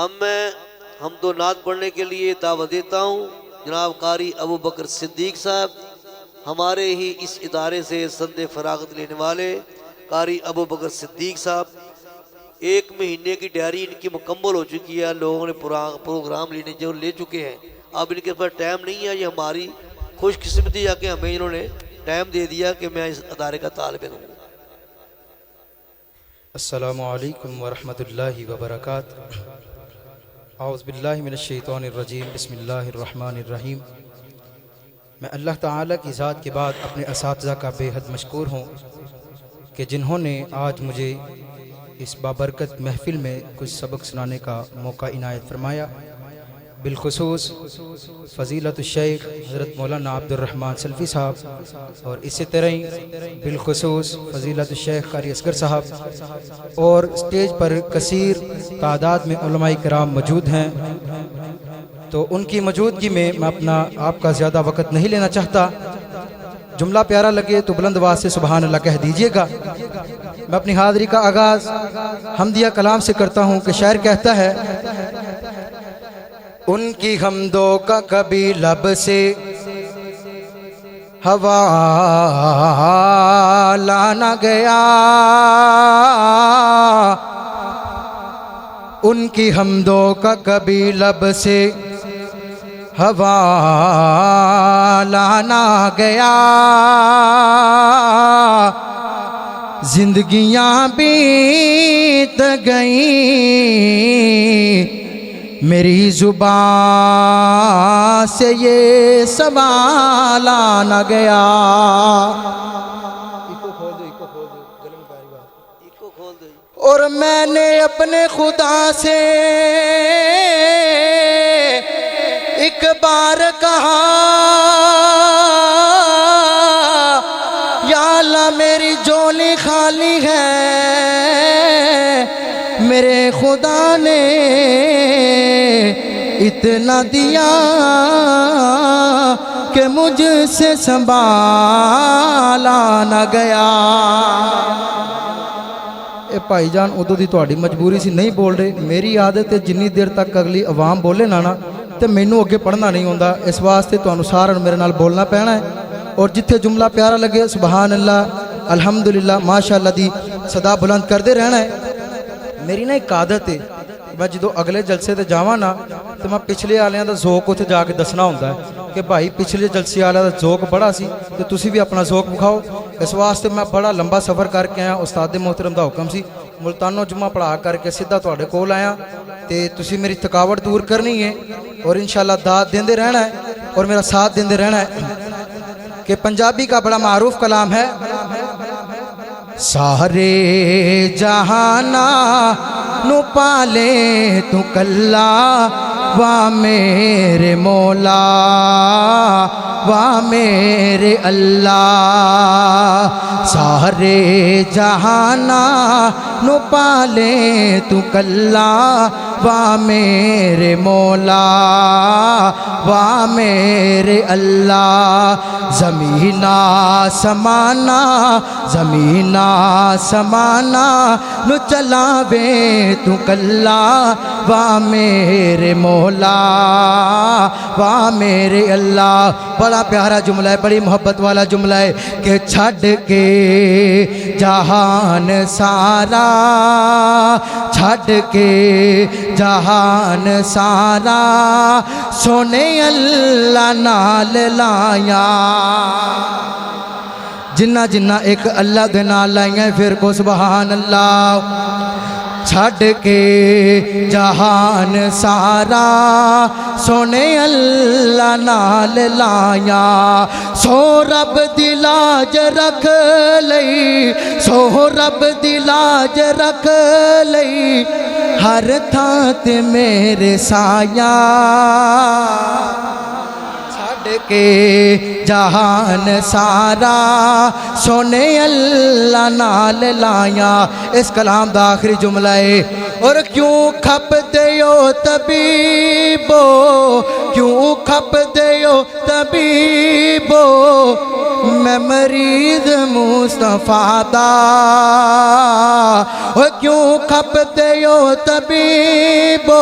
اب میں حمد و نعت پڑھنے کے لیے دعوت دیتا ہوں جناب قاری ابو بکر صدیق صاحب، ہمارے ہی اس ادارے سے سند فراغت لینے والے قاری ابو بکر صدیق صاحب۔ 1 مہینے کی ڈائری ان کی مکمل ہو چکی ہے، لوگوں نے پروگرام لینے جو لے چکے ہیں، اب ان کے پاس ٹائم نہیں ہے۔ یہ ہماری خوش قسمتی ہے کہ ہمیں انہوں نے ٹائم دے دیا کہ میں اس ادارے کا طالب علم ہوں۔ السلام علیکم ورحمۃ اللہ وبرکاتہ۔ اعوذ باللہ من الشیطان الرجیم، بسم اللہ الرحمن الرحیم۔ میں اللہ تعالیٰ کی ذات کے بعد اپنے اساتذہ کا بے حد مشکور ہوں کہ جنہوں نے آج مجھے اس بابرکت محفل میں کچھ سبق سنانے کا موقع عنایت فرمایا، بالخصوص فضیلت الشیخ حضرت مولانا عبد الرحمن سلفی صاحب، اور اسی طرح بالخصوص فضیلت الشیخ قاری اصغر صاحب، اور اسٹیج پر کثیر تعداد میں علماء کرام موجود ہیں، تو ان کی موجودگی میں آپ کا زیادہ وقت نہیں لینا چاہتا۔ جملہ پیارا لگے تو بلند آواز سے سبحان اللہ کہہ دیجئے گا۔ میں اپنی حاضری کا آغاز حمدیہ کلام سے کرتا ہوں کہ شاعر کہتا ہے، ان کی حمدوں کا کبھی لب سے حوالہ نہ گیا، ان کی حمدوں کا کبھی لب سے حوالہ نہ گیا، زندگیاں بیت گئیں میری زبان سے یہ سوال نہ گیا۔ اور میں نے اپنے خدا سے ایک بار کہا، یا اللہ میری جھولی خالی ہے، میرے خدا نے اتنا دیا کہ مجھ سے سنبھالا نہ گیا۔ اے بھائی جان ادو دی تہاڈی مجبوری سی نہیں بول رہے، میری عادت ہے جنی دیر تک اگلی عوام بولے نا تے مینوں اگے پڑھنا نہیں ہوندا، اس واسطے تانوں سارا میرے نال بولنا پینا ہے، اور جتھے جملہ پیارا لگے سبحان اللہ الحمدللہ ماشاءاللہ دی صدا بلند کردے رہنا ہے۔ میری نا ایک عادت ہے، میں جدو اگلے جلسے تے جاواں نا تو میں پچھلے والیاں دا ذوق اتنے جا کے دسنا ہوندا ہے کہ بھائی پچھلے جلسے والا دا ذوق بڑا سی تے تسی بھی اپنا ذوق دکھاؤ۔ اس واسطے میں بڑا لمبا سفر کر کے آیا، استاد محترم دا حکم سی، ملتانوں جمعہ پڑھا کر کے سیدھا تواڈے کول آیا تے تسی میری تھکاوٹ دور کرنی ہے اور انشاءاللہ داد دیندے رہنا ہے اور میرا ساتھ دیندے رہنا ہے۔ کہ پنجابی کا بڑا معروف کلام ہے، سارے جہانا نو پالے تو کلا وا میرے مولا وا میرے اللہ، سارے جہانا نو پالے تو کلا وا میرے مولا وا میرے اللہ، زمینہ سمانا زمینہ سمانا نو چلاوے تو کلا وا میرے مولا وا میرے اللہ۔ بڑا پیارا جملہ ہے، بڑی محبت والا جملہ ہے کہ چھڈ کے جہان سارا چھڈ کے جہان سارا سونے اللہ نال لایا، جنہ جنہ ایک اللہ دے نال لائیں پھر کو سبحان اللہ۔ چھڈ کے جہان سارا سونے اللہ نال لایا، سو رب دی لاج رکھ لئی سو رب دی لاج رکھ لئی ہر تھاں تے میرے سایہ، چھڈ کے جہان سارا سونے اللہ نال لایا۔ اس کلام دا آخری جملہ ہے، اور کیوں کھپ دیو طبیبو کیوں کھپ دیو طبیبو میں مریض مصطفیٰ دا، اور کیوں کھپ دیو طبیبو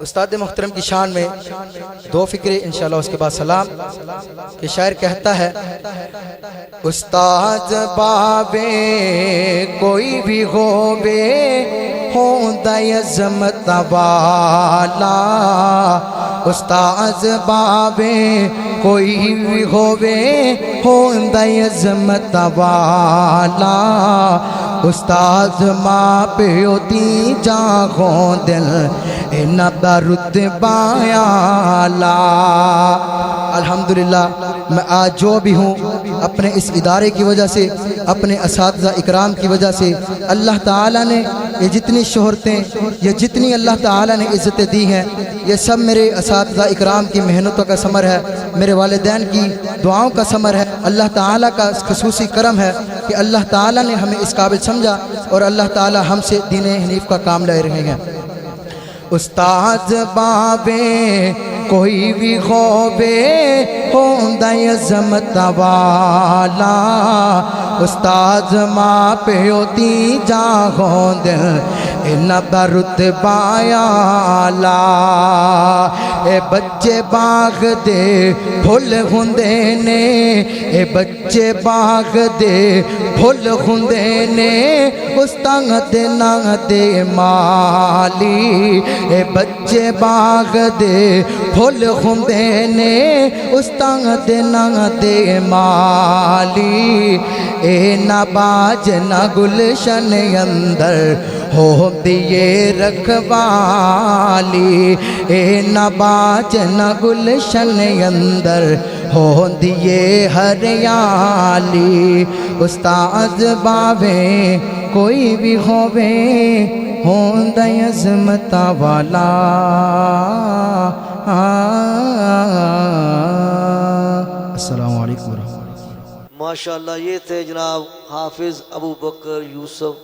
استاد محترم کی شان میں دو فکرے انشاءاللہ، اس کے بعد سلام. کہ شاعر کہتا ہے استاد بابے کوئی بھی ہووے ہوندا عظمت والا، استاد بابے کوئی بھی ہووے ہوندا عظمت والا، استاد ماں پیو دی جاگوں دل انہاں دا رتبہ اعلیٰ. الحمدللہ میں آج جو بھی ہوں اپنے اس ادارے کی وجہ سے، اپنے اساتذہ اکرام کی وجہ سے. اللہ تعالیٰ نے یہ جتنی شہرتیں، یہ جتنی اللہ تعالیٰ نے عزتیں دی ہیں، یہ سب میرے اساتذہ اکرام کی محنتوں کا ثمر ہے، میرے والدین کی دعاؤں کا ثمر ہے. اللہ تعالیٰ کا خصوصی کرم ہے کہ اللہ تعالیٰ نے ہمیں اس قابل سمجھا اور اللہ تعالیٰ ہم سے دین حنیف کا کام لے رہے ہیں. استاد بابے کوئی بھی خوبے ہوندا عظمت والا، استاد ماں پیو دی جاگوں دل انہاں دا رتبہ اعلیٰ. اے بچے باغ دے پھل ہوندے نے، اے بچے باغ دے پھل ہوندے نے، استاد دے نام دے مالی. اے بچے باغ دے پھل ہوندے نے، استاد دے نام دے مالی. اے نہ باج نہ گلشن اندر ہوندی اے رکھوالی، اے نہ باج نہ گلشن اندر ہوندی اے ہریالی. استاد بابے کوئی بھی ہووے ہوندا عظمت والا. السلام علیکم ورحمۃ اللہ. ماشاءاللہ یہ تھے جناب حافظ ابو بکر یوسف